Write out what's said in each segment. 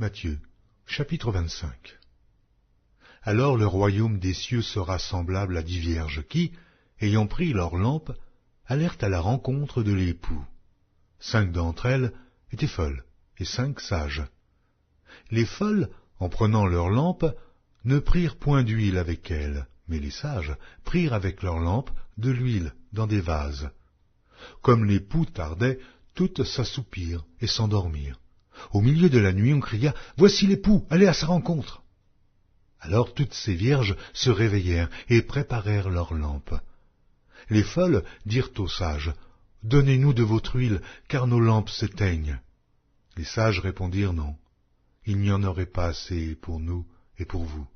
Matthieu, chapitre 25. Alors le royaume des cieux sera semblable à 10 vierges qui, ayant pris leurs lampes, allèrent à la rencontre de l'époux. 5 d'entre elles étaient folles, et 5 sages. Les folles, en prenant leurs lampes, ne prirent point d'huile avec elles, mais les sages prirent avec leurs lampes de l'huile dans des vases. Comme l'époux tardait, toutes s'assoupirent et s'endormirent. Au milieu de la nuit, on cria « Voici l'époux, allez à sa rencontre !» Alors toutes ces vierges se réveillèrent et préparèrent leurs lampes. Les folles dirent aux sages « Donnez-nous de votre huile, car nos lampes s'éteignent. » Les sages répondirent « Non, il n'y en aurait pas assez pour nous et pour vous.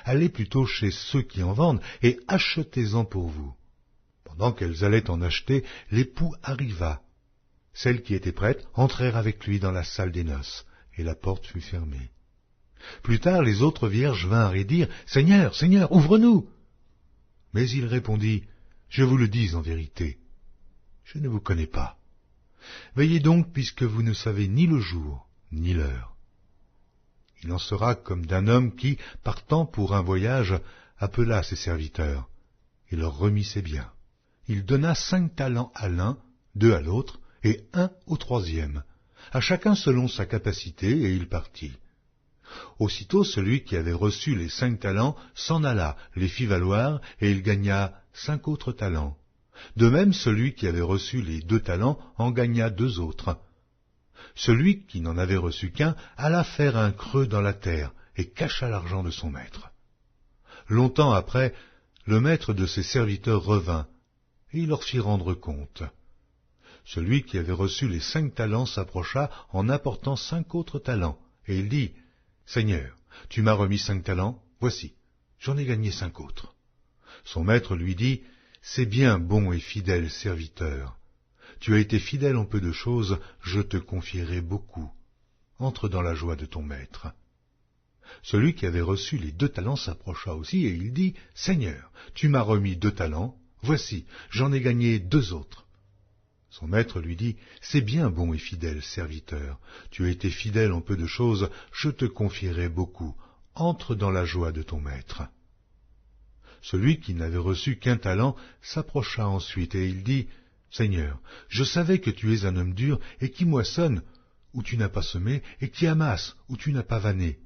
Allez plutôt chez ceux qui en vendent et achetez-en pour vous. » Pendant qu'elles allaient en acheter, l'époux arriva. Celles qui étaient prêtes entrèrent avec lui dans la salle des noces, et la porte fut fermée. Plus tard, les autres vierges vinrent et dirent « Seigneur, Seigneur, ouvre-nous » Mais il répondit « Je vous le dis en vérité, je ne vous connais pas. Veillez donc, puisque vous ne savez ni le jour, ni l'heure. » Il en sera comme d'un homme qui, partant pour un voyage, appela ses serviteurs, et leur remit ses biens. Il donna 5 talents à l'un, 2 à l'autre, et 1 au troisième, à chacun selon sa capacité, et il partit. Aussitôt celui qui avait reçu les 5 talents s'en alla, les fit valoir, et il gagna 5 autres talents. De même celui qui avait reçu les 2 talents en gagna 2 autres. Celui qui n'en avait reçu qu'un alla faire un creux dans la terre, et cacha l'argent de son maître. Longtemps après, le maître de ses serviteurs revint, et il leur fit rendre compte. Celui qui avait reçu les 5 talents s'approcha en apportant 5 autres talents, et il dit, « Seigneur, tu m'as remis 5 talents, voici, j'en ai gagné 5 autres. » Son maître lui dit, « C'est bien, bon et fidèle serviteur. Tu as été fidèle en peu de choses, je te confierai beaucoup. Entre dans la joie de ton maître. » Celui qui avait reçu les 2 talents s'approcha aussi, et il dit, « Seigneur, tu m'as remis 2 talents, voici, j'en ai gagné 2 autres. » Son maître lui dit, « C'est bien, bon et fidèle serviteur. Tu as été fidèle en peu de choses, je te confierai beaucoup. Entre dans la joie de ton maître. » Celui qui n'avait reçu qu'un talent s'approcha ensuite, et il dit, « Seigneur, je savais que tu es un homme dur, et qui moissonne où tu n'as pas semé, et qui amasse où tu n'as pas vanné.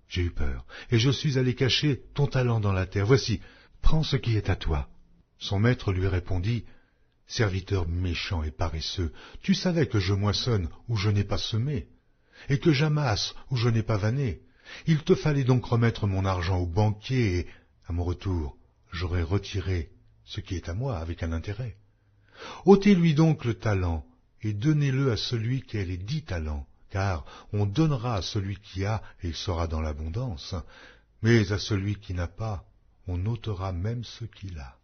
J'ai eu peur, et je suis allé cacher ton talent dans la terre. Voici, prends ce qui est à toi. » Son maître lui répondit, « Serviteur méchant et paresseux, tu savais que je moissonne où je n'ai pas semé, et que j'amasse où je n'ai pas vanné. Il te fallait donc remettre mon argent au banquier, et, à mon retour, j'aurais retiré ce qui est à moi avec un intérêt. Ôtez-lui donc le talent, et donnez-le à celui qui a les 10 talents, car on donnera à celui qui a, et il sera dans l'abondance, mais à celui qui n'a pas, on ôtera même ce qu'il a.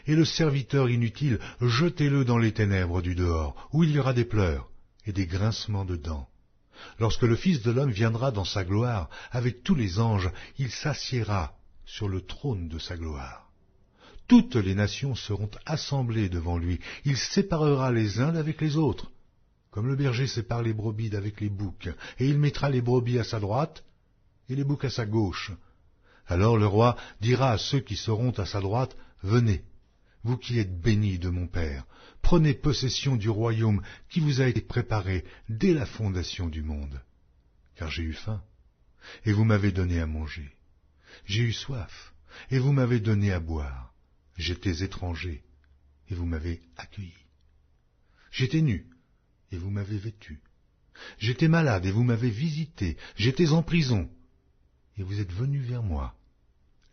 Et le serviteur inutile, jetez-le dans les ténèbres du dehors, où il y aura des pleurs et des grincements de dents. Lorsque le Fils de l'homme viendra dans sa gloire, avec tous les anges, il s'assiera sur le trône de sa gloire. Toutes les nations seront assemblées devant lui, il séparera les uns d'avec les autres, comme le berger sépare les brebis d'avec les boucs, et il mettra les brebis à sa droite et les boucs à sa gauche. Alors le roi dira à ceux qui seront à sa droite, « Venez, vous qui êtes bénis de mon Père, prenez possession du royaume qui vous a été préparé dès la fondation du monde. Car j'ai eu faim, et vous m'avez donné à manger. J'ai eu soif, et vous m'avez donné à boire. J'étais étranger, et vous m'avez accueilli. J'étais nu, et vous m'avez vêtu. J'étais malade, et vous m'avez visité. J'étais en prison, et vous êtes venus vers moi. »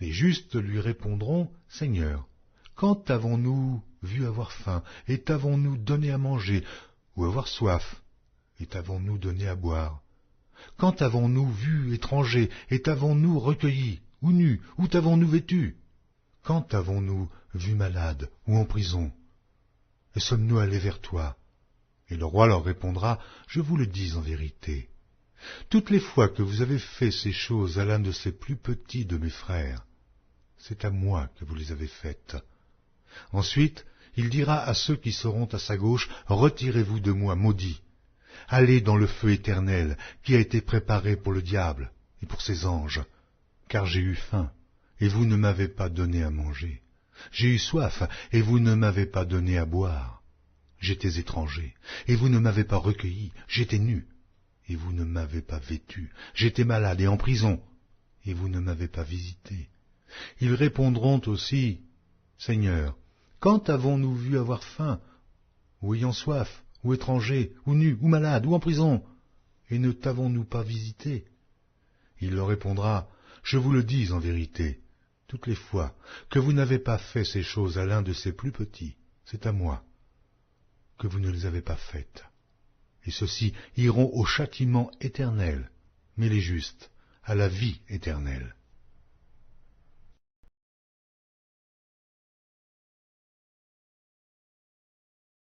Les justes lui répondront, « Seigneur, quand t'avons-nous vu avoir faim, et t'avons-nous donné à manger, ou avoir soif, et t'avons-nous donné à boire? Quand t'avons-nous vu étranger, et t'avons-nous recueilli, ou nu, ou t'avons-nous vêtu? Quand t'avons-nous vu malade, ou en prison? Et sommes-nous allés vers toi? » Et le roi leur répondra, « Je vous le dis en vérité, toutes les fois que vous avez fait ces choses à l'un de ces plus petits de mes frères, c'est à moi que vous les avez faites. » Ensuite, il dira à ceux qui seront à sa gauche, « Retirez-vous de moi, maudits, allez dans le feu éternel qui a été préparé pour le diable et pour ses anges. Car j'ai eu faim, et vous ne m'avez pas donné à manger. J'ai eu soif, et vous ne m'avez pas donné à boire. J'étais étranger, et vous ne m'avez pas recueilli. J'étais nu, et vous ne m'avez pas vêtu. J'étais malade et en prison, et vous ne m'avez pas visité. Ils répondront aussi, Seigneur, quand avons-nous vu avoir faim, ou ayant soif, ou étranger, ou nu, ou malade, ou en prison, et ne t'avons-nous pas visité? Il leur répondra, je vous le dis en vérité, toutes les fois que vous n'avez pas fait ces choses à l'un de ces plus petits, c'est à moi que vous ne les avez pas faites. Et ceux-ci iront au châtiment éternel, mais les justes à la vie éternelle.